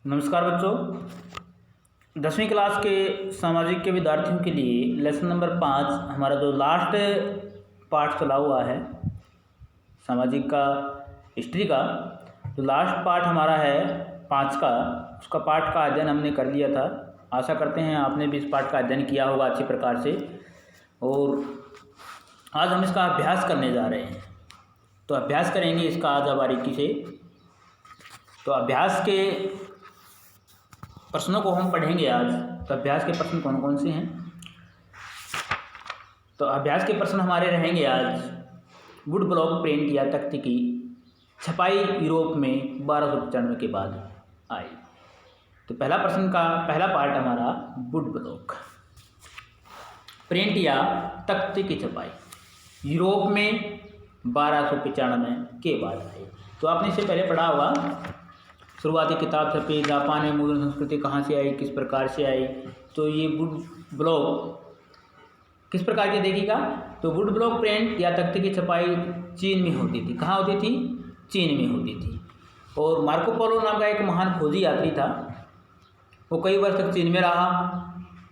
नमस्कार बच्चों। 10वीं क्लास के सामाजिक के विद्यार्थियों के लिए लेसन नंबर 5 हमारा जो लास्ट पार्ट चला हुआ है सामाजिक का, हिस्ट्री का, जो लास्ट पार्ट हमारा है 5 का, उसका पार्ट का अध्ययन हमने कर लिया था। आशा करते हैं आपने भी इस पार्ट का अध्ययन किया होगा अच्छी प्रकार से। और आज हम इसका अभ्यास करने जा रहे हैं, तो अभ्यास करेंगे इसका आज बारीकी से। तो अभ्यास के प्रश्नों को हम पढ़ेंगे आज। तो अभ्यास के प्रश्न कौन कौन से हैं? तो अभ्यास के प्रश्न हमारे रहेंगे आज, वुड ब्लॉक प्रिंट या तख्ती की छपाई यूरोप में 1295 के बाद आई। तो पहला प्रश्न का पहला पार्ट हमारा वुड ब्लॉक प्रिंट या तख्ती की छपाई यूरोप में 1295 के बाद आई। तो आपने इससे पहले पढ़ा होगा, शुरुआती किताब छपी, जापान में मुद्रण संस्कृति कहाँ से आई, किस प्रकार से आई। तो ये वुड ब्लॉक किस प्रकार के देखिएगा, तो वुड ब्लॉक प्रिंट या तख्ती की छपाई चीन में होती थी। कहाँ होती थी? चीन में होती थी। और मार्को पोलो नाम का एक महान खोजी यात्री था, वो कई वर्ष तक चीन में रहा।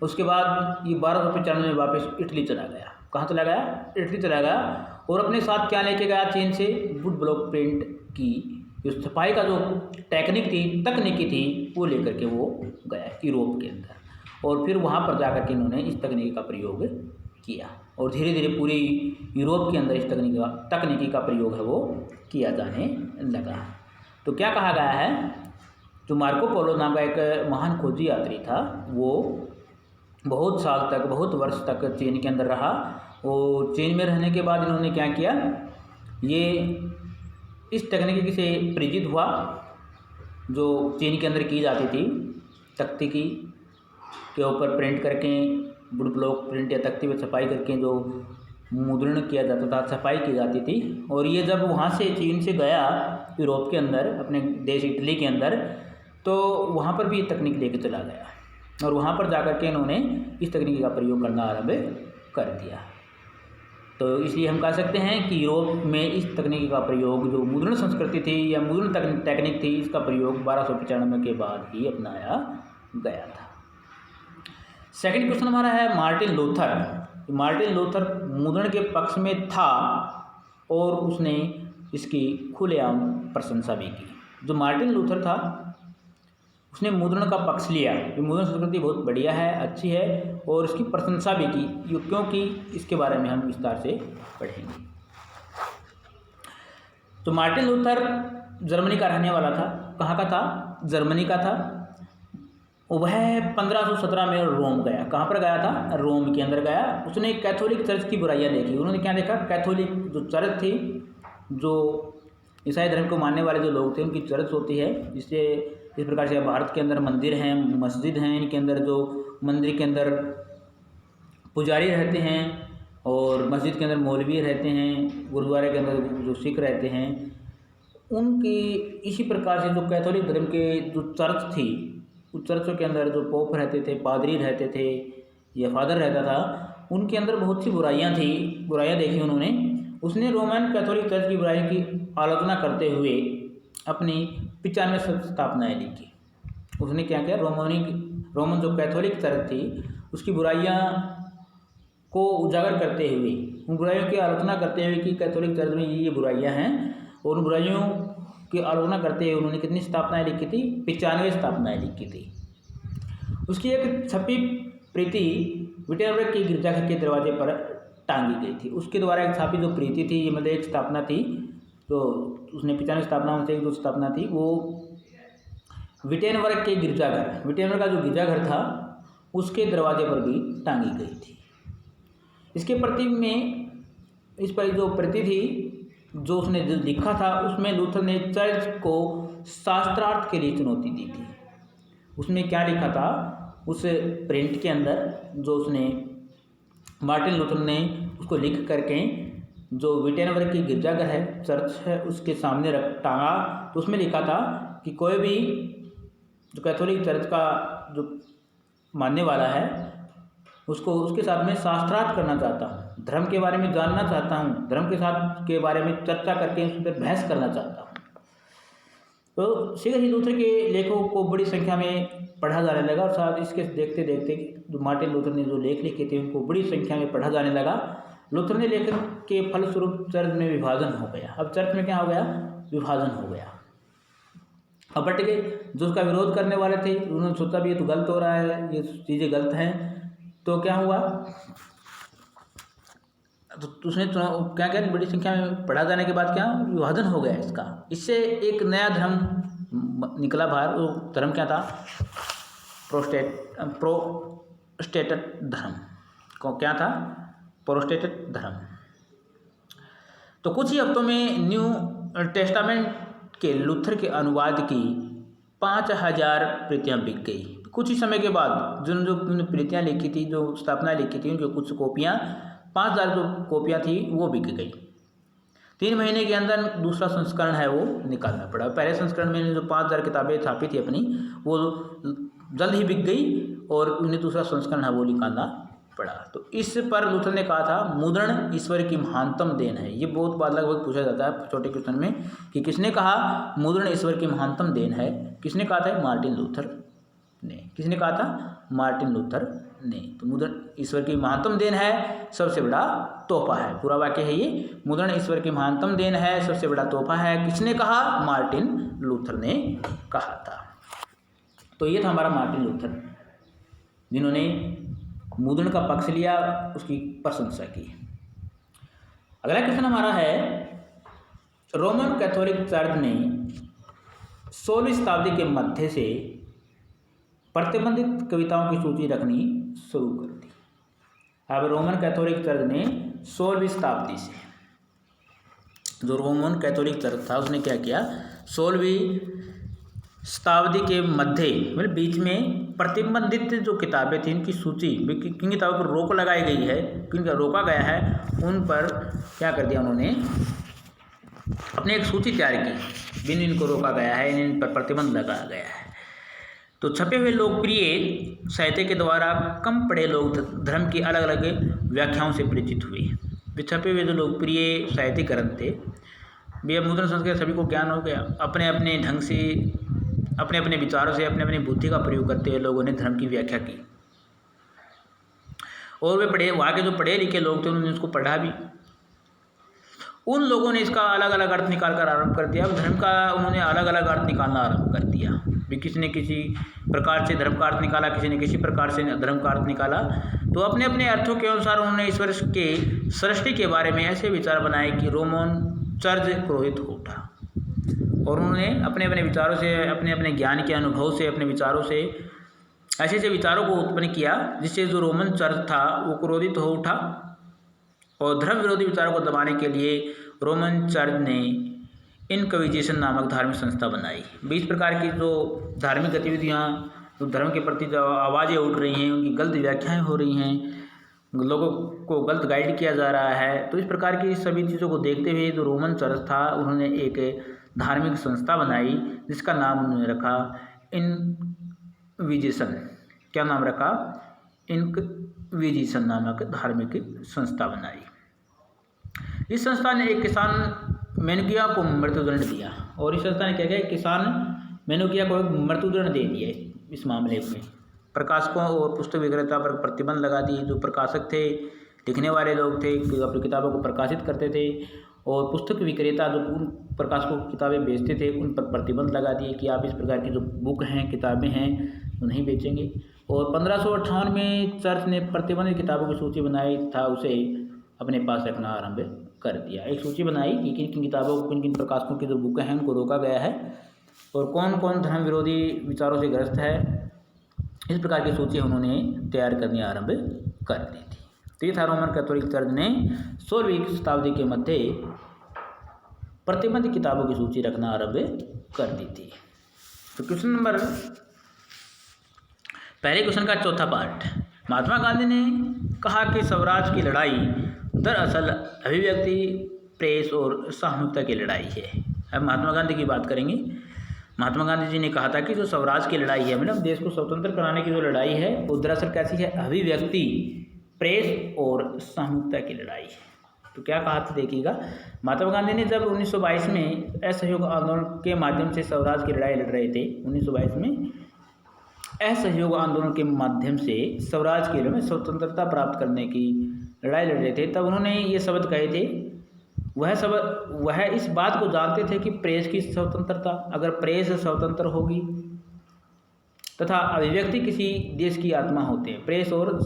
उसके बाद ये 1295 में वापस इटली चला गया। कहाँ चला गया? इटली चला गया। और अपने साथ क्या लेके गया चीन से? वुड ब्लॉक प्रिंट की जो छपाई का जो टेक्निक थी, तकनीकी थी, वो लेकर के वो गया यूरोप के अंदर। और फिर वहाँ पर जाकर के इन्होंने इस तकनीकी का प्रयोग किया और धीरे धीरे पूरे यूरोप के अंदर इस तकनीकी का प्रयोग है वो किया जाने लगा। तो क्या कहा गया है, जो मार्को पोलो नाम का एक महान खोजी यात्री था, वो बहुत साल तक, बहुत वर्ष तक चीन के अंदर रहा। और चीन में रहने के बाद इन्होंने क्या किया, ये इस तकनीकी से परिचित हुआ जो चीन के अंदर की जाती थी, तख्ती की के ऊपर प्रिंट करके, वुड ब्लॉक प्रिंट या तख्ती पर छपाई करके जो मुद्रण किया जाता था, छपाई की जाती थी। और ये जब वहाँ से चीन से गया यूरोप के अंदर, अपने देश इटली के अंदर, तो वहाँ पर भी ये तकनीक लेके चला गया और वहाँ पर जाकर के इन्होंने इस तकनीकी का प्रयोग करना आरंभ कर दिया। तो इसलिए हम कह सकते हैं कि यूरोप में इस तकनीकी का प्रयोग, जो मुद्रण संस्कृति थी या मुद्रण टेक्निक थी, इसका प्रयोग 1295 के बाद ही अपनाया गया था। सेकंड क्वेश्चन हमारा है मार्टिन लूथर। मार्टिन लूथर मुद्रण के पक्ष में था और उसने इसकी खुलेआम प्रशंसा भी की। जो मार्टिन लूथर था उसने मुद्रण का पक्ष लिया, ये मुद्रण संस्कृति बहुत बढ़िया है, अच्छी है, और इसकी प्रशंसा भी की, क्योंकि इसके बारे में हम विस्तार से पढ़ेंगे। तो मार्टिन लूथर जर्मनी का रहने वाला था। कहाँ का था? जर्मनी का था। वह 1517 में रोम गया। कहाँ पर गया था? रोम के अंदर गया। उसने कैथोलिक चर्च की बुराइयां देखी। उन्होंने क्या देखा? कैथोलिक जो चर्च थी, जो ईसाई धर्म को मानने वाले जो लोग थे, उनकी चर्च होती है, जिससे इस प्रकार से भारत के अंदर मंदिर हैं, मस्जिद हैं, इनके अंदर जो मंदिर के अंदर पुजारी रहते हैं और मस्जिद के अंदर मौलवी रहते हैं, गुरुद्वारे के अंदर जो सिख रहते हैं, उनकी इसी प्रकार से जो कैथोलिक धर्म के जो चर्च थी, उस चर्चों के अंदर जो पोप रहते थे, पादरी रहते थे या फादर रहता था, उनके अंदर बहुत सी बुराइयां थी, बुराइयां देखी उन्होंने। उसने रोमन कैथोलिक चर्च की बुराई की आलोचना करते हुए अपनी 95 स्थापनाएँ लिखी। उसने क्या किया, रोमन जो कैथोलिक चर्च थी उसकी बुराइयां को उजागर करते हुए, उन बुराइयों की आलोचना करते हुए कि कैथोलिक चर्च में ये बुराइयां हैं, और उन बुराइयों की आलोचना करते हुए उन्होंने कितनी स्थापनाएँ लिखी थी? 95 स्थापनाएँ लिखी थी। उसकी एक छपी प्रति विटेनबर्ग के गिरजाघर के दरवाजे पर टांगी गई थी। उसके द्वारा एक छापी जो प्रति थी, ये मतलब एक स्थापना थी, तो उसने 95 स्थापनाओं से एक जो स्थापना थी वो विटेनबर्ग के गिरजाघर, विटेनबर्ग का जो गिरजाघर था उसके दरवाजे पर भी टांगी गई थी। इसके प्रति में, इस पर जो प्रति थी जो उसने लिखा था, उसमें लूथर ने चर्च को शास्त्रार्थ के लिए चुनौती दी थी। उसने क्या लिखा था उस प्रिंट के अंदर, जो उसने मार्टिन लूथर ने उसको लिख करके जो विटेनबर्ग की गिरजाघर है, चर्च है, उसके सामने टांगा, तो उसमें लिखा था कि कोई भी जो कैथोलिक चर्च का जो मानने वाला है उसको, उसके साथ में शास्त्रार्थ करना चाहता हूँ, धर्म के बारे में जानना चाहता हूँ, धर्म के बारे में चर्चा करके उस पर बहस करना चाहता हूँ। तो शीघ्र ही लूथर के लेखों को बड़ी संख्या में पढ़ा जाने लगा और साथ इसके देखते देखते जो मार्टिन लूथर ने जो लेख लिखे थे उनको बड़ी संख्या में पढ़ा जाने लगा। लूथर ने लेखन के फलस्वरूप चर्च में विभाजन हो गया। अब चर्च में क्या हो गया? विभाजन हो गया। अब बट के जो उसका विरोध करने वाले थे उन्होंने सोचा भी ये तो गलत हो रहा है, ये चीज़ें गलत हैं। तो क्या हुआ? तो उसने क्या क्या बड़ी संख्या में पढ़ा जाने के बाद क्या विभाजन हो गया इसका। इससे एक नया धर्म निकला बाहर। वो धर्म क्या था? प्रोटेस्टेंट धर्म। को क्या था? प्रोटेस्टेंट धर्म। तो कुछ ही हफ्तों में न्यू टेस्टामेंट के लूथर के अनुवाद की 5000 प्रतियां बिक गई। कुछ ही समय के बाद जो प्रतियां लिखी थी, जो स्थापना लिखी थी, उनकी कुछ कॉपियां 5000 जो कॉपियां थी वो बिक गई। 3 महीने के अंदर दूसरा संस्करण है वो निकालना पड़ा। पहले संस्करण में जो 5000 किताबें छापी थी अपनी, वो जल्द ही बिक गई और उन्हें दूसरा संस्करण है वो निकालना पड़ा। तो इस पर लूथर ने कहा था मुद्रण ईश्वर की महानतम देन है। ये बहुत बार लगभग पूछा जाता है छोटे क्वेश्चन में कि किसने कहा मुद्रण ईश्वर की महानतम देन है? किसने कहा था? मार्टिन लूथर ने। किसने कहा था? मार्टिन लूथर ने। तो मुद्रण ईश्वर की महानतम देन है, सबसे बड़ा तोहफा है। पूरा वाक्य है ये, मुद्रण ईश्वर की महानतम देन है, सबसे बड़ा तोहफा है। किसने कहा? मार्टिन लूथर ने कहा था। तो ये था हमारा मार्टिन लूथर, जिन्होंने मुद्रण का पक्ष लिया, उसकी प्रशंसा की। अगला क्वेश्चन हमारा है, रोमन कैथोलिक चर्च ने 16वीं शताब्दी के मध्य से प्रतिबंधित कविताओं की सूची रखनी शुरू कर दी। अब रोमन कैथोलिक चर्च ने 16वीं शताब्दी से, जो रोमन कैथोलिक चर्च था उसने क्या किया? 16वीं शताब्दी के मध्य मतलब बीच में प्रतिबंधित जो किताबें थी उनकी सूची, किन किताबों पर रोक लगाई गई है, किन रोका गया है, उन पर क्या कर दिया उन्होंने? अपने एक सूची तैयार की, जिन इनको रोका गया है, इन पर प्रतिबंध लगाया गया है। तो छपे हुए लोकप्रिय साहित्य के द्वारा कम पढ़े लोग धर्म की अलग अलग व्याख्याओं से परिचित हुए। वे छपे हुए जो लोकप्रिय साहित्यिक ग्रंथ थे, वे मुद्रण संस्कृत सभी को ज्ञान हो गया। अपने अपने ढंग से, अपने अपने विचारों से, अपने अपनी बुद्धि का प्रयोग करते हुए लोगों ने धर्म की व्याख्या की। और वे वहाँ के जो पढ़े लिखे लोग थे उन्होंने उसको पढ़ा भी। उन लोगों ने इसका अलग अलग अर्थ निकाल कर आरंभ कर दिया। धर्म का उन्होंने अलग अलग अर्थ निकालना आरंभ कर दिया। भी किसी ने किसी प्रकार से धर्म का अर्थ निकाला, किसी ने किसी प्रकार से धर्म का अर्थ निकाला। तो अपने अपने अर्थों के अनुसार उन्होंने ईश्वर के सृष्टि के बारे में ऐसे विचार बनाए कि रोमन चर्च क्रोधित हो उठा। और उन्होंने अपने अपने विचारों से, अपने अपने ज्ञान के अनुभव से, अपने विचारों से ऐसे ऐसे विचारों को उत्पन्न किया जिससे जो रोमन चर्च था वो क्रोधित हो उठा। और धर्म विरोधी विचारों को दबाने के लिए रोमन चर्च ने इनक्विजिशन नामक धार्मिक संस्था बनाई। 20 प्रकार की जो धार्मिक गतिविधियाँ, जो धर्म के प्रति जो आवाज़ें उठ रही हैं, उनकी गलत व्याख्याएं हो रही हैं, लोगों को गलत गाइड किया जा रहा है। तो इस प्रकार की सभी चीज़ों को देखते हुए जो रोमन चर्च था उन्होंने एक धार्मिक संस्था बनाई जिसका नाम उन्होंने रखा इनक्विजिशन। क्या नाम रखा? इनक्विजिशन नामक धार्मिक संस्था बनाई। इस संस्था ने एक किसान मेनुकिया को मृत्युदंड दिया। और इस संस्था ने क्या किया? किसान मेनुकिया को मृत्युदंड दे दिया। इस मामले में प्रकाशकों और पुस्तक विक्रेता पर प्रतिबंध लगा दिए। जो प्रकाशक थे, लिखने वाले लोग थे, अपनी किताबों को प्रकाशित करते थे, और पुस्तक विक्रेता जो प्रकाशकों को किताबें बेचते थे उन पर प्रतिबंध लगा दिए कि आप इस प्रकार की जो बुक हैं, किताबें हैं, वो नहीं बेचेंगे। और 1558 में चर्च ने प्रतिबंधित किताबों की सूची बनाई था, उसे अपने पास रखना आरंभ कर दिया। एक सूची बनाई कि किन किन किताबों को, किन किन प्रकाशकों की जो बुकें हैं उनको रोका गया है और कौन कौन धर्म विरोधी विचारों से ग्रस्त है। इस प्रकार की सूची उन्होंने तैयार करनी आरंभ कर दी थी। तो ये था रोमन कैथोलिक चर्च ने 16वीं शताब्दी के मध्य प्रतिबंधित किताबों की सूची रखना आरंभ कर दी थी। तो क्वेश्चन नंबर, पहले क्वेश्चन का चौथा पार्ट, महात्मा गांधी ने कहा कि स्वराज की लड़ाई दरअसल अभिव्यक्ति, प्रेस और सामूहिकता की लड़ाई है। अब महात्मा गांधी की बात करेंगे। महात्मा गांधी जी ने कहा था कि जो स्वराज की लड़ाई है, मतलब देश को स्वतंत्र कराने की जो लड़ाई है, वो दरअसल कैसी है? अभिव्यक्ति, प्रेस और सामूहिकता की लड़ाई है। तो क्या कहा था देखिएगा, महात्मा गांधी ने जब 1922 में असहयोग आंदोलन के माध्यम से स्वराज की लड़ाई लड़ रहे थे, 1922 में असहयोग आंदोलन के माध्यम से स्वराज के लिए स्वतंत्रता प्राप्त करने की लड़ाई लड़ रहे थे, तब उन्होंने ये शब्द कहे थे। वह इस बात को जानते थे कि प्रेस की स्वतंत्रता, अगर प्रेस स्वतंत्र होगी तथा अभिव्यक्ति किसी देश की आत्मा होते हैं। प्रेस और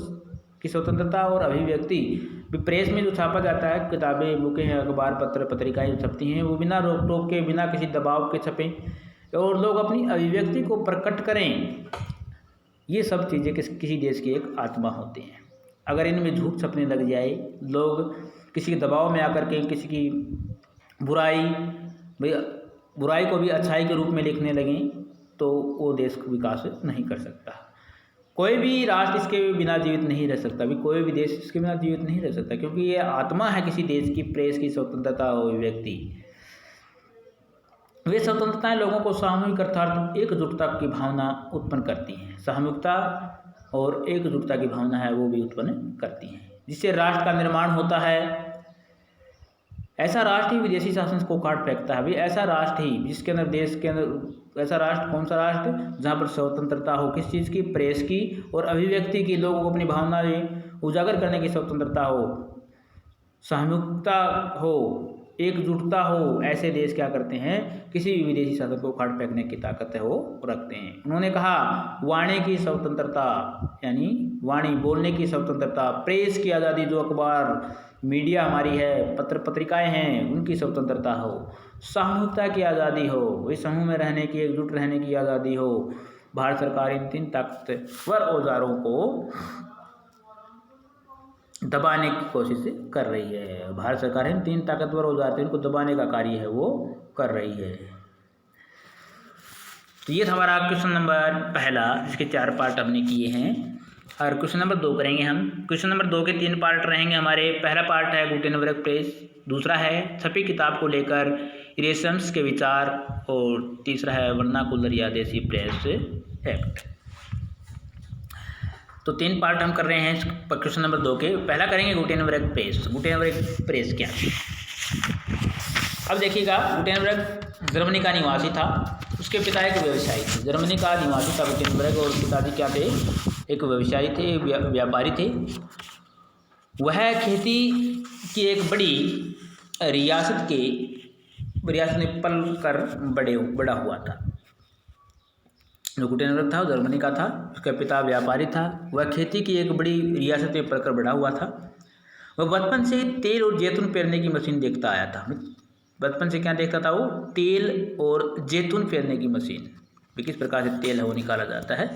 की स्वतंत्रता और अभिव्यक्ति, प्रेस में जो छापा जाता है, किताबें, बुकें, अखबार, पत्र, पत्रिकाएं जो छपती हैं, वो बिना रोक टोक के, बिना किसी दबाव के छपें और लोग अपनी अभिव्यक्ति को प्रकट करें। ये सब चीज़ें किसी देश की एक आत्मा होते हैं। अगर इनमें झूठ छपने लग जाए, लोग किसी के दबाव में आकर के किसी की बुराई को भी अच्छाई के रूप में लिखने लगें, तो वो देश को विकास नहीं कर सकता। कोई भी राष्ट्र इसके बिना जीवित नहीं रह सकता, भी कोई भी देश इसके बिना जीवित नहीं रह सकता, क्योंकि ये आत्मा है किसी देश की, प्रेस की स्वतंत्रता और अभिव्यक्ति। वे स्वतंत्रताएं लोगों को सामूहिक अर्थात एकजुटता की भावना उत्पन्न करती हैं। सामूहिकता और एकजुटता की भावना है वो भी उत्पन्न करती हैं, जिससे राष्ट्र का निर्माण होता है। ऐसा राष्ट्र ही विदेशी शासन को काट फेंकता है। भाई ऐसा राष्ट्र ही जिसके अंदर, देश के अंदर, ऐसा राष्ट्र कौन सा राष्ट्र जहाँ पर स्वतंत्रता हो, किस चीज़ की, प्रेस की और अभिव्यक्ति की, लोगों को अपनी भावनाएं उजागर करने की स्वतंत्रता हो, सामूहिकता हो, एकजुटता हो। ऐसे देश क्या करते हैं, किसी भी विदेशी शासन को काट फेंकने की ताकत है वो रखते हैं। उन्होंने कहा वाणी की स्वतंत्रता, यानी वाणी बोलने की स्वतंत्रता, प्रेस की आज़ादी, जो अखबार मीडिया हमारी है, पत्र पत्रिकाएं हैं, उनकी स्वतंत्रता हो, सामूहिकता की आज़ादी हो, वही समूह में रहने की, एकजुट रहने की आज़ादी हो। भारत सरकार इन 3 ताकतवर औजारों को दबाने की कोशिश कर रही है। भारत सरकार इन 3 ताकतवर औजार थे, इनको दबाने का कार्य है वो कर रही है। तो ये था हमारा क्वेश्चन नंबर पहला, जिसके 4 पार्ट हमने किए हैं। और क्वेश्चन नंबर 2 करेंगे हम। क्वेश्चन नंबर 2 के 3 पार्ट रहेंगे हमारे। पहला पार्ट है गुटेनबर्ग प्रेस, दूसरा है छपी किताब को लेकर इरेशम्स के विचार, और तीसरा है वर्नाकुलर या देसी प्रेस एक्ट। तो 3 पार्ट हम कर रहे हैं क्वेश्चन नंबर 2 के। पहला करेंगे गुटेनबर्ग प्रेस। गुटेनबर्ग प्रेस क्या है? अब देखिएगा, गुटेनबर्ग जर्मनी का निवासी था, उसके पिता एक व्यवसायी थे। जर्मनी का निवासी था गुटेनबर्ग, और पिताजी क्या थे, एक व्यवसायी थे, व्यापारी थे। वह खेती की एक बड़ी रियासत में पल कर बड़ा हुआ था। जो गुटेनबर्ग था वो जर्मनी का था, उसका पिता व्यापारी था। वह खेती की एक बड़ी रियासत में पल कर बड़ा हुआ था। वह बचपन से तेल और जैतून पेरने की मशीन देखता आया था। बचपन से क्या देखता था वो? तेल और जैतून पेरने की मशीन, किस प्रकार से तेल है वो निकाला जाता है।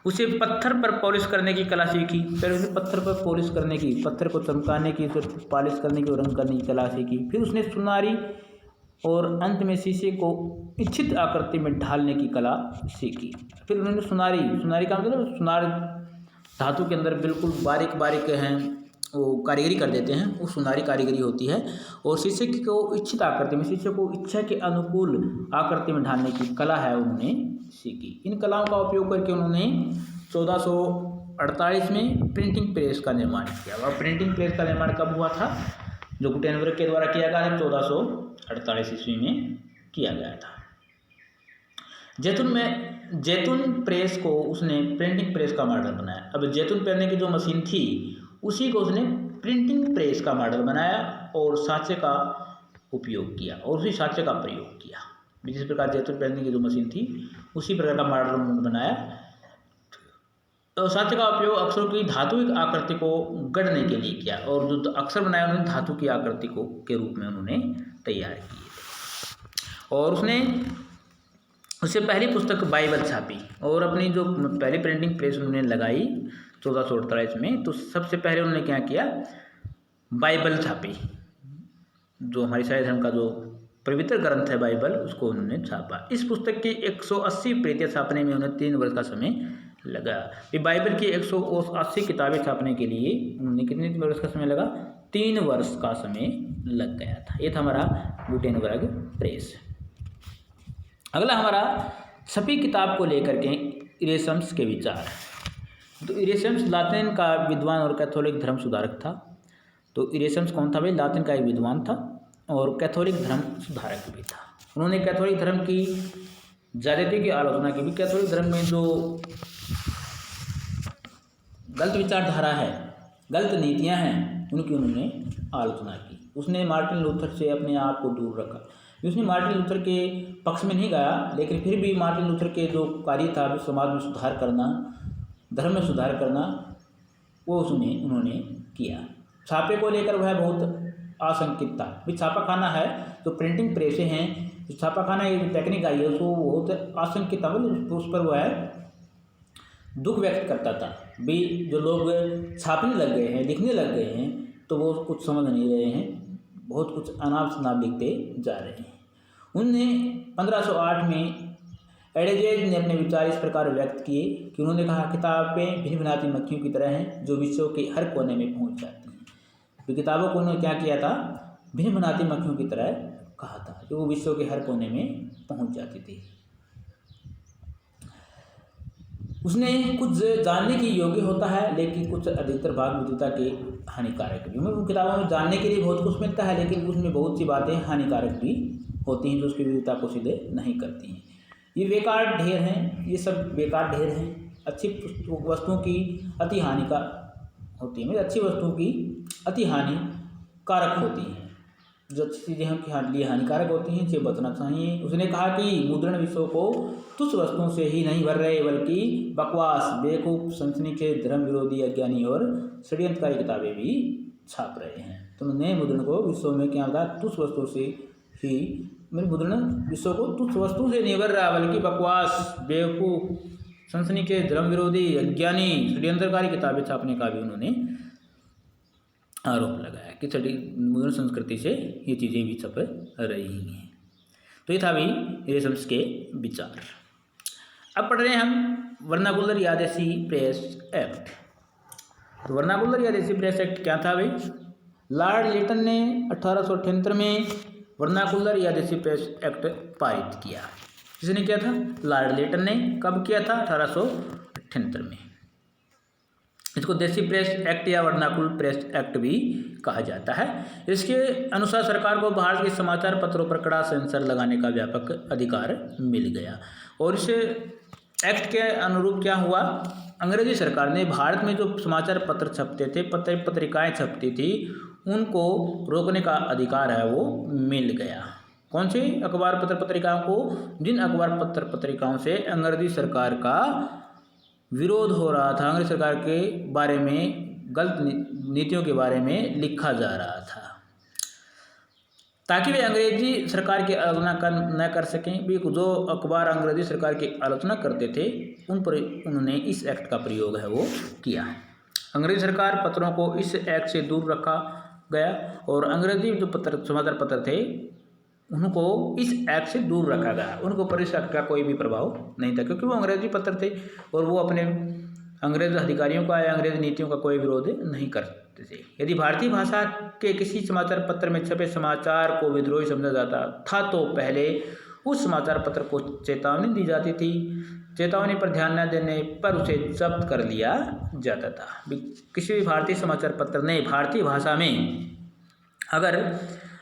उसे पत्थर पर पॉलिश करने की कला सीखी। फिर उसने पत्थर पर पॉलिश करने की, पत्थर को चमकाने की, उसे पॉलिश करने की और रंग करने की कला सीखी। फिर उसने सुनारी और अंत में शीशे को इच्छित आकृति में ढालने की कला सीखी। फिर उन्होंने सुनारी का मतलब सुनार धातु के अंदर बिल्कुल बारीक बारीक हैं वो कारीगरी कर देते हैं, वो सुनारी कारीगरी होती है। और शीशे को इच्छित आकृति में, शीशे को इच्छा के अनुकूल आकृति में ढालने की कला है उन्होंने सीखी। इन कलाओं का उपयोग करके उन्होंने 1448 में प्रिंटिंग प्रेस का निर्माण किया। वह प्रिंटिंग प्रेस का निर्माण कब हुआ था? जो गुटेनबर्ग के द्वारा किया गया था 1448 ईस्वी में किया गया था। जैतून प्रेस को उसने प्रिंटिंग प्रेस का मॉडल बनाया। अब जैतून पेरने की जो मशीन थी उसी को उसने प्रिंटिंग प्रेस का मॉडल बनाया और साँचे का उपयोग किया और उसी साँचे का प्रयोग किया। जिस प्रकार जैतून पेरने की जो मशीन थी उसी प्रकार का मॉडल उन्होंने बनाया। तो साँचे का उपयोग अक्षरों की धातुविक आकृति को गढ़ने के लिए किया, और जो अक्षर बनाया उन्होंने धातु की आकृति को के रूप में उन्होंने तैयार किए। और उससे पहली पुस्तक बाइबल छापी, और अपनी जो पहली प्रिंटिंग प्रेस उन्होंने लगाई 1448 में, तो सबसे पहले उन्होंने क्या किया? बाइबल छापी। जो हमारे ईसाई धर्म का जो पवित्र ग्रंथ है बाइबल, उसको उन्होंने छापा। इस पुस्तक की 180 प्रतियां छापने में उन्हें 3 वर्ष का समय लगा। ये बाइबल की 180 किताबें छापने के लिए उन्होंने कितने वर्ष का समय लगा? 3 वर्ष का समय लग गया था। ये था हमारा गुटेनबर्ग प्रेस। अगला हमारा छपी किताब को लेकर के इरेशम्स के विचार। तो इरेशम्स लातिन का विद्वान और कैथोलिक धर्म सुधारक था। तो इरेशम्स कौन था भाई? लातिन का एक विद्वान था और कैथोलिक धर्म सुधारक भी था। उन्होंने कैथोलिक धर्म की ज्यादती की आलोचना की भी। कैथोलिक धर्म में जो गलत विचारधारा है, गलत नीतियां हैं, उनकी उन्होंने आलोचना की। उसने मार्टिन लूथर से अपने आप को दूर रखा। उसने मार्टिन लूथर के पक्ष में नहीं गाया, लेकिन फिर भी मार्टिन लूथर के जो कार्य था समाज में सुधार करना, धर्म में सुधार करना, वो उन्होंने किया। छापे को लेकर वह बहुत आशंकित था। भी छापाखाना है, जो प्रिंटिंग प्रेसें हैं, जो छापाखाना एक टेक्निक आई है, उसको बहुत आशंकित था। उस पर वह दुख व्यक्त करता था भी। जो लोग छापने लग गए हैं, लिखने लग गए हैं, तो वो कुछ समझ नहीं रहे हैं, बहुत कुछ अनाप शनाप लिखते जा रहे हैं। उनने 1508 में एडेजेज ने अपने विचार इस प्रकार व्यक्त किए कि उन्होंने कहा, किताबें भिन्न भिन्नाती मक्खियों की तरह हैं जो विश्व के हर कोने में पहुंच जाती हैं। तो किताबों को उन्होंने क्या किया था? भिन्न भिन्नाती मक्खियों की तरह कहा था, जो वो विश्व के हर कोने में पहुंच जाती थी। उसने कुछ जानने की योग्य होता है, लेकिन कुछ अधिकतर भाग विद्वता के हानिकारक भी। उन किताबों में जानने के लिए बहुत कुछ मिलता है, लेकिन उसमें बहुत सी बातें हानिकारक भी होती हैं जो उसकी विद्वता को सीधे नहीं करती हैं। ये बेकार ढेर हैं, ये सब बेकार ढेर हैं। अच्छी वस्तुओं की अति हानिकारक होती है, अच्छी वस्तुओं की अति हानिकारक होती हैं। जो अच्छी चीज़ें हम लिए हानिकारक होती हैं, इसे बचना चाहिए। उसने कहा कि मुद्रण विश्व को तुच्छ वस्तुओं से ही नहीं भर रहे, बल्कि बकवास, बेवकूफ़, सनसनीखेज, धर्म विरोधी, अज्ञानी और षड्यंत्रकारी किताबें भी छाप रहे हैं। तो उन्होंने मुद्रण को विश्व में क्या होता है? तुच्छ वस्तुओं से ही, मेरे मुद्रण विश्व को तुच्छ वस्तु से नहीं भर रहा, बल्कि बकवास, बेवकूफ़, सनसनीखेज, धर्म विरोधी, अज्ञानी, षड्यंत्रकारी किताबें छापने का भी उन्होंने आरोप लगाया कि मुद्रण संस्कृति से ये चीज़ें भी छप रही हैं। तो ये था भी इरेशम्स के विचार। अब पढ़ रहे हैं हम वर्नाकुलर यादेशी प्रेस एक्ट। तो वर्नाकुलर यादेशी प्रेस एक्ट क्या था भाई? लॉर्ड लिटन ने 1878 में वर्नाकुलर यादेशी प्रेस एक्ट पारित किया। किसने किया था? लॉर्ड लिटन ने। कब किया था? 1878 में। इसको देसी प्रेस एक्ट या वर्नाकुलर प्रेस एक्ट भी कहा जाता है। इसके अनुसार सरकार को भारत के समाचार पत्रों पर कड़ा सेंसर लगाने का व्यापक अधिकार मिल गया। और इस एक्ट के अनुरूप क्या हुआ? अंग्रेजी सरकार ने भारत में जो समाचार पत्र छपते थे, पत्रिकाएं छपती थी, उनको रोकने का अधिकार है वो मिल गया। कौन से अखबार पत्र पत्रिकाओं को? जिन अखबार पत्र पत्रिकाओं से अंग्रेजी सरकार का विरोध हो रहा था, अंग्रेज सरकार के बारे में, गलत नीतियों के बारे में लिखा जा रहा था, ताकि वे अंग्रेजी सरकार की आलोचना न कर सकें। भी जो अखबार अंग्रेजी सरकार की आलोचना करते थे, उन पर उन्होंने इस एक्ट का प्रयोग है वो किया है। अंग्रेजी सरकार पत्रों को इस एक्ट से दूर रखा गया और अंग्रेजी जो समाचार पत्र थे, उनको इस एक्ट से दूर रखा गया। उनको पर इस एक्ट का कोई भी प्रभाव नहीं था, क्योंकि वो अंग्रेजी पत्र थे और वो अपने अंग्रेज अधिकारियों का या अंग्रेज नीतियों का कोई विरोध नहीं करते थे। यदि भारतीय भाषा के किसी समाचार पत्र में छपे समाचार को विद्रोही समझा जाता था, तो पहले उस समाचार पत्र को चेतावनी दी जाती थी। चेतावनी पर ध्यान न देने पर उसे जब्त कर लिया जाता था। किसी भी भारतीय समाचार पत्र ने भारतीय भाषा में अगर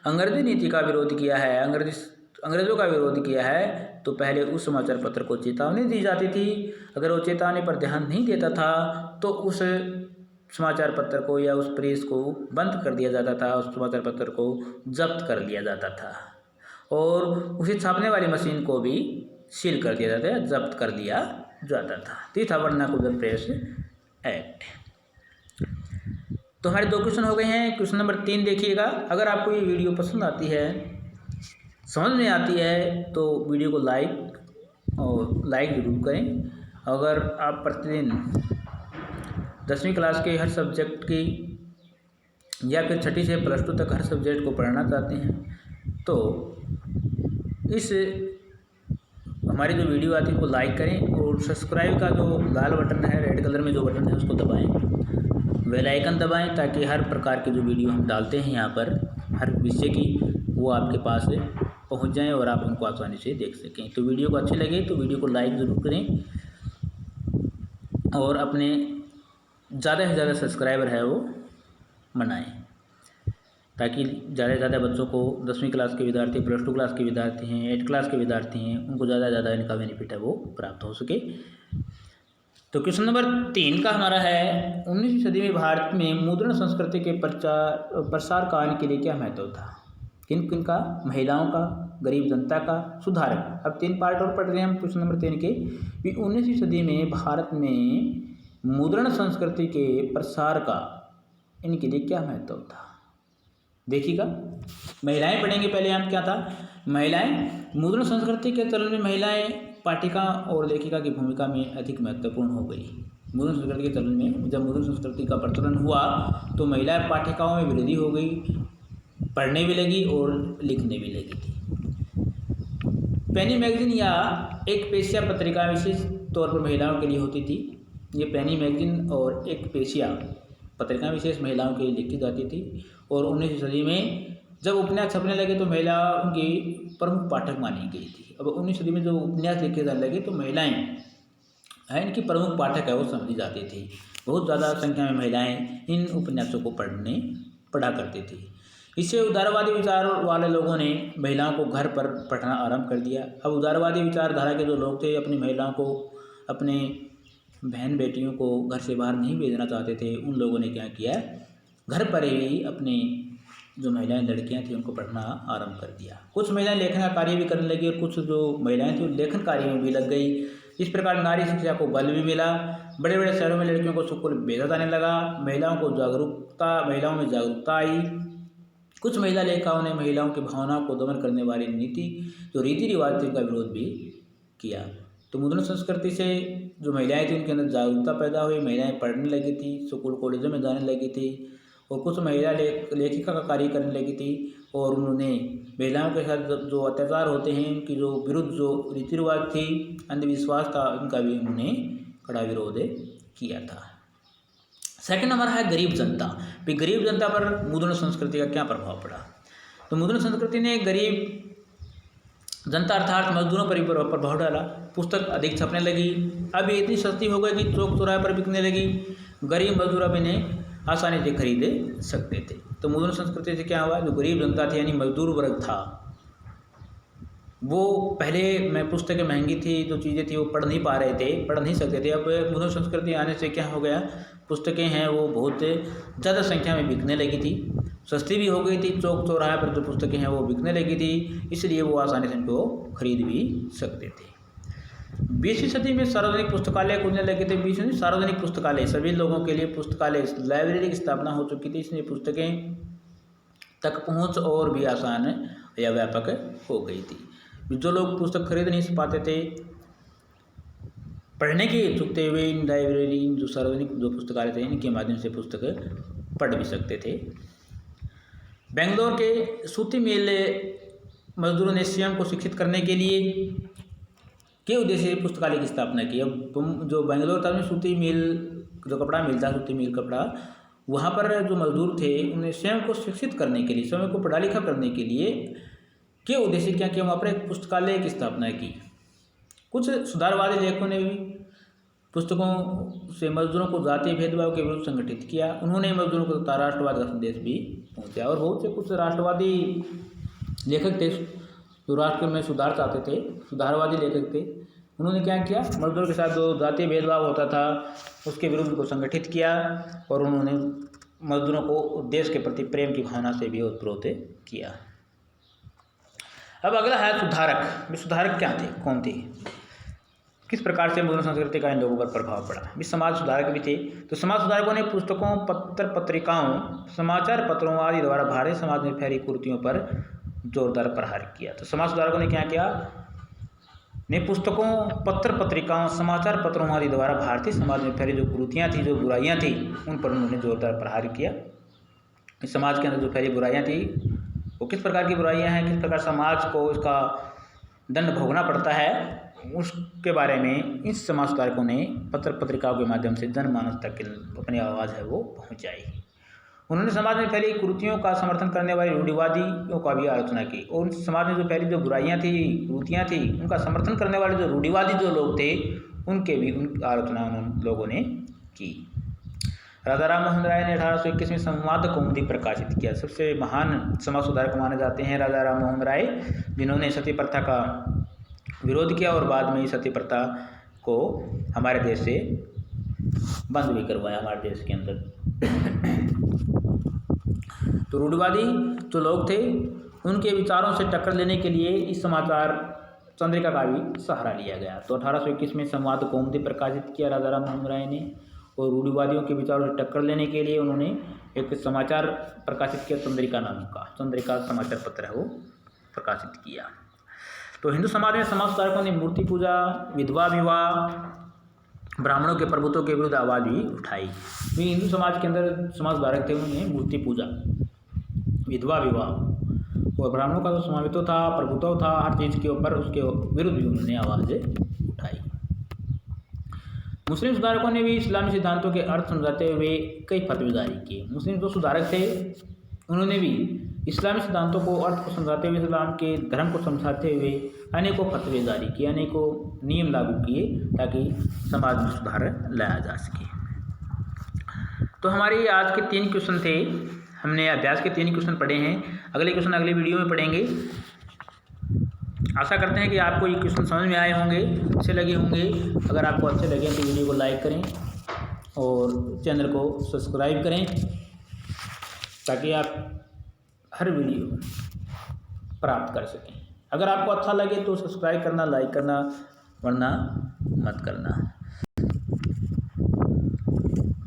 अंग्रेजी नीति का विरोध किया है, अंग्रेज़ों का विरोध किया है, तो पहले उस समाचार पत्र को चेतावनी दी जाती थी। अगर वो चेतावनी पर ध्यान नहीं देता था, तो उस समाचार पत्र को या उस प्रेस को बंद कर दिया जाता था, उस समाचार पत्र को जब्त कर लिया जाता था और उसे छापने वाली मशीन को भी सील कर दिया जाता है, जब्त कर लिया जाता था। ये था वर्नाकुलर प्रेस एक्ट। तो हमारे 2 क्वेश्चन हो गए हैं। क्वेश्चन नंबर 3 देखिएगा। अगर आपको ये वीडियो पसंद आती है, समझ में आती है, तो वीडियो को लाइक जरूर करें। अगर आप प्रतिदिन 10वीं क्लास के हर सब्जेक्ट की या फिर 6ठी से +2 तक हर सब्जेक्ट को पढ़ना चाहते हैं, तो इस हमारी जो वीडियो आती है उसको लाइक करें और सब्सक्राइब का जो लाल बटन है, रेड कलर में जो बटन है, उसको दबाएं, बेल आइकन दबाएं, ताकि हर प्रकार के जो वीडियो हम डालते हैं यहाँ पर हर विषय की, वो आपके पास पहुँच जाएं और आप उनको आसानी से देख सकें। तो वीडियो को अच्छी लगे तो वीडियो को लाइक ज़रूर करें और अपने ज़्यादा से ज़्यादा सब्सक्राइबर है वो बनाएं। ताकि ज़्यादा से ज़्यादा बच्चों को 10वीं क्लास के विद्यार्थी, +2 क्लास के विद्यार्थी हैं, 8 क्लास के विद्यार्थी हैं, उनको ज़्यादा से ज़्यादा इनका बेनिफिट है वो प्राप्त हो सके। तो क्वेश्चन नंबर 3 का हमारा है, 19वीं सदी में भारत में मुद्रण संस्कृति के प्रसार कार्य के लिए क्या महत्व था? किन किन का? महिलाओं का, गरीब जनता का, सुधारक। अब 3 पार्ट और पढ़ रहे हैं हम क्वेश्चन नंबर 3 के। 19वीं सदी में भारत में मुद्रण संस्कृति के प्रसार का इनके लिए क्या महत्व था? देखिएगा, महिलाएं पढ़ेंगे पहले हम। क्या था? महिलाएं मुद्रण संस्कृति के चलन में महिलाएं पाठिका और लेखिका की भूमिका में अधिक महत्वपूर्ण हो गई। मुद्रण संस्कृति के चलन में जब मुद्रण संस्कृति का प्रचलन हुआ तो महिलाएं पाठिकाओं में वृद्धि हो गई, पढ़ने भी लगी और लिखने भी लगी थी। पेनी मैगजीन या एक पेशिया पत्रिका विशेष तौर पर महिलाओं के लिए होती थी। ये पेनी मैगजीन और एक पेशिया पत्रिका विशेष महिलाओं के लिए लिखी जाती थी। और 19वीं सदी में जब उपन्यास छपने लगे तो महिलाओं की प्रमुख पाठक मानी गई थी। अब 19वीं सदी में जो उपन्यास लिखे जाने लगे तो महिलाएं हैं इनकी प्रमुख पाठक है वो समझी जाती थी। बहुत ज़्यादा संख्या में महिलाएं इन उपन्यासों को पढ़ा करती थी। इससे उदारवादी विचार वाले लोगों ने महिलाओं को घर पर पढ़ना आरंभ कर दिया। अब उदारवादी विचारधारा के जो लोग थे अपनी महिलाओं को, अपने बहन बेटियों को घर से बाहर नहीं भेजना चाहते थे। उन लोगों ने क्या किया, घर पर ही अपने जो महिलाएं लड़कियां थी उनको पढ़ना आरंभ कर दिया। कुछ महिलाएं लेखन का कार्य भी करने लगी और कुछ जो महिलाएं थी लेखन कार्य में भी लग गई। इस प्रकार नारी शिक्षा को बल भी मिला। बड़े बड़े शहरों में लड़कियों को स्कूल भेजा जाने लगा। महिलाओं में जागरूकता आई। कुछ महिला लेखिकाओं ने महिलाओं की भावनाओं को दमन करने वाली नीति जो रीति रिवाज थे उनका विरोध भी किया। तो मुद्रण संस्कृति से जो महिलाएं थी उनके अंदर जागरूकता पैदा हुई। महिलाएं पढ़ने लगी थी, स्कूल कॉलेजों में जाने लगी थी और कुछ महिला लेखिका का कार्य करने लगी थी। और उन्होंने महिलाओं के साथ जो अत्याचार होते हैं उनकी जो विरुद्ध जो रीति रिवाज थी, अंधविश्वास था, उनका भी उन्होंने कड़ा विरोध किया था। सेकंड नंबर है गरीब जनता। भी गरीब जनता पर मुद्रण संस्कृति का क्या प्रभाव पड़ा? तो मुद्रण संस्कृति ने गरीब जनता अर्थात मजदूरों पर भी प्रभाव डाला। पुस्तक अधिक छपने लगी। अब ये इतनी सस्ती हो गई कि चौक चौराहे पर बिकने लगी। गरीब मजदूर अब इन्हें आसानी से खरीद सकते थे। तो मुद्रण संस्कृति से क्या हुआ, जो गरीब जनता थी यानी मजदूर वर्ग था वो पहले में पुस्तकें महंगी थी, जो चीज़ें थी वो पढ़ नहीं पा रहे थे, पढ़ नहीं सकते थे। अब मुद्रण संस्कृति आने से क्या हो गया, पुस्तकें हैं वो बहुत ज़्यादा संख्या में बिकने लगी थी, सस्ती भी हो गई थी। चौक चौराहे पर जो पुस्तकें हैं वो बिकने लगी थी, इसलिए वो आसानी से इनको खरीद भी सकते थे। 20वीं सदी में सार्वजनिक पुस्तकालय खुलने लगे थे। 20वीं सदी सार्वजनिक पुस्तकालय, सभी लोगों के लिए पुस्तकालय, लाइब्रेरी की स्थापना हो चुकी थी। इसलिए पुस्तकें तक पहुंच और भी आसान या व्यापक हो गई थी। जो लोग पुस्तक खरीद नहीं पाते थे, पढ़ने के इच्छुक थे, वे इन लाइब्रेरी, जो सार्वजनिक जो पुस्तकालय थे, इनके माध्यम से पुस्तक पढ़ भी सकते थे। बेंगलोर के सूती मिल मजदूरों ने स्वयं को शिक्षित करने के लिए के उद्देश्य से पुस्तकालय की स्थापना की। अब जो बेंगलोर था में सूती मिल जो कपड़ा मिलता, सूती मिल कपड़ा, वहाँ पर जो मजदूर थे उन्हें स्वयं को शिक्षित करने के लिए, स्वयं को पढ़ा लिखा करने के लिए के उद्देश्य क्या किया, वहाँ पर एक पुस्तकालय की स्थापना की। कुछ सुधारवादी लेखकों ने भी पुस्तकों से मजदूरों को जातीय भेदभाव के विरुद्ध संगठित किया। उन्होंने मजदूरों को राष्ट्रवाद का संदेश भी पहुँचाया। और बहुत से कुछ राष्ट्रवादी लेखक थे जो राष्ट्र में सुधार चाहते थे, सुधारवादी लेखक थे। उन्होंने क्या किया, मजदूर के साथ जो जातीय भेदभाव होता था उसके विरुद्ध को संगठित किया और उन्होंने मजदूरों को देश के प्रति प्रेम की भावना से भी ओतप्रोत किया। अब अगला है सुधारक। सुधारक क्या थे, कौन थे, किस प्रकार से मुद्रण संस्कृति का इन लोगों पर प्रभाव पड़ा? भी समाज सुधारक भी थे। तो समाज सुधारकों ने पुस्तकों, पत्र पत्रिकाओं, समाचार पत्रों आदि द्वारा भारतीय समाज में फैली कुरीतियों पर जोरदार प्रहार किया। तो समाज सुधारकों ने क्या किया, ने पुस्तकों, पत्र पत्रिकाओं, समाचार पत्रों आदि द्वारा भारतीय समाज में फैली जो कुरीतियाँ थी, जो बुराइयाँ थी, उन पर उन्होंने जोरदार प्रहार किया। इस समाज के अंदर जो फैली बुराइयाँ थी वो किस प्रकार की बुराइयाँ हैं, किस प्रकार समाज को इसका दंड भोगना पड़ता है, उसके बारे में इस समाज सुधारकों ने पत्र पत्रिकाओं के माध्यम से जनमानस तक अपनी आवाज़ है वो पहुँचाई। उन्होंने समाज में फैली कुरीतियों का समर्थन करने वाले रूढ़िवादियों का भी आलोचना की और समाज में जो फैली जो बुराइयां थी, कुरीतियां थी, उनका समर्थन करने वाले जो रूढ़िवादी जो लोग थे उनके भी उन आलोचना उन लोगों ने की। राजा राम मोहन राय ने 1821 में संवाद कौमुदी प्रकाशित किया। सबसे महान समाज सुधारक माने जाते हैं राजा राम मोहन राय, जिन्होंने सती प्रथा का विरोध किया और बाद में सती प्रथा को हमारे देश से बंद भी करवाया, हमारे देश के अंदर। तो रूढ़िवादी जो लोग थे उनके विचारों से टक्कर लेने के लिए इस समाचार चंद्रिका का भी सहारा लिया गया। तो 1821 में संवाद कौमुदी प्रकाशित किया राजा राम मोहन राय ने, और रूढ़िवादियों के विचारों से टक्कर लेने के लिए उन्होंने एक समाचार प्रकाशित किया, चंद्रिका नाम का, चंद्रिका समाचार पत्र है वो प्रकाशित किया। तो हिंदू समाज में समाज सुधारकों ने मूर्ति पूजा, विधवा विवाह, ब्राह्मणों के प्रभुत्व के विरुद्ध आवाज़ भी उठाई। हिंदू समाज के अंदर समाज सुधारक थे, उन्होंने मूर्ति पूजा, विधवा विवाह और ब्राह्मणों का जो स्वामित्व था, प्रभुत्व था हर चीज़ के ऊपर, उसके विरुद्ध भी उन्होंने आवाज़ उठाई। मुस्लिम सुधारकों ने भी इस्लामी सिद्धांतों के अर्थ समझाते हुए कई फतवे जारी किए। मुस्लिम जो सुधारक थे उन्होंने भी इस्लामी सिद्धांतों को, अर्थ को समझाते हुए, इस्लाम के धर्म को समझाते हुए अनेकों फतवे जारी किए, अनेकों नियम लागू किए ताकि समाज में सुधार लाया जा सके। तो हमारे आज के 3 क्वेश्चन थे, हमने अभ्यास के 3 क्वेश्चन पढ़े हैं। अगले क्वेश्चन अगले वीडियो में पढ़ेंगे। आशा करते हैं कि आपको ये क्वेश्चन समझ में आए होंगे, अच्छे लगे होंगे। अगर आपको अच्छे लगे तो वीडियो को लाइक करें और चैनल को सब्सक्राइब करें ताकि आप हर वीडियो प्राप्त कर सकें। अगर आपको अच्छा लगे तो सब्सक्राइब करना, लाइक करना, वरना मत करना।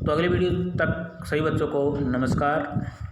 तो अगले वीडियो तक सभी बच्चों को नमस्कार।